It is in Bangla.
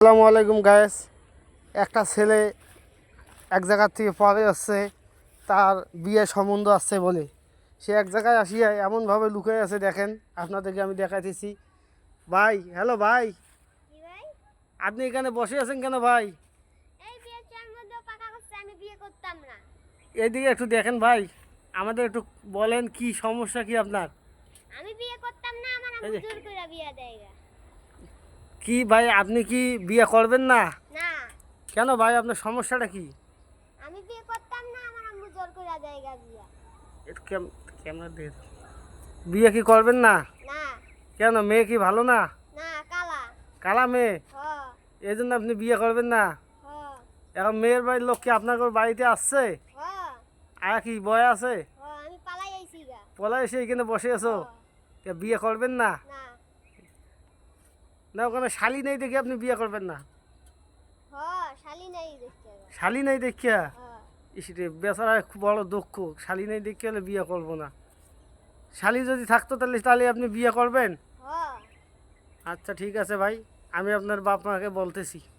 আসসালামু আলাইকুম গায়েস। একটা ছেলে এক জায়গার থেকে পড়ে যাচ্ছে, তার বিয়ে সম্বন্ধ আসছে বলে সে এক জায়গায় আসিয়া এমনভাবে লুকিয়ে আছে। দেখেন, আপনাদেরকে আমি দেখাইতেছি। ভাই, হ্যালো ভাই, কি ভাই? আপনি এখানে বসে আছেন কেন ভাই? এই বিয়ের সম্বন্ধ পাকা করছে, আমি বিয়ে করতাম না। এদিকে একটু দেখেন ভাই, আমাদের একটু বলেন কি সমস্যা কি আপনার? আমি বিয়ে করতাম না, আমার এই আম্মু যে জোর করে বিয়ে দেয়গা। কি ভাই, আপনি কি বিয়ে করবেন না? না, কেন ভাই, আপনার সমস্যাটা কি? আমি বিয়ে করতাম না, আমার আম্মু জোর করে দেয়গা বিয়ে। একটু ক্যামেরা দিয়ে দাও। বিয়ে কি করবেন না? না, কেন, মেয়ে কি ভালো না? না, কালা। কালা মেয়ে, হ, এই জন্য আপনি বিয়ে করবেন না? হ, এখন মেয়ের বাড়ির লোক কি আপনার বাড়িতে আসছে? হ, আর কি বয় আছে? হ, আমি পালাই আইছি গা। পলা এসে এখানে বসে আছো? তা বিয়ে করবেন না? না, না, ওখানে শালি নেই দেখে আপনি বিয়ে করবেন না? হ, শালি নাই দেখতে গা। শালি নেই দেখিয়া? হ, ইসরে বেচারা খুব বড় দুঃখ, শালি নেই দেখে হলে বিয়ে করবো না। শালি যদি থাকতো তাহলে তাহলে আপনি বিয়ে করবেন? হ। আচ্ছা ঠিক আছে ভাই, আমি আপনার বাপ মাকে বলতেছি।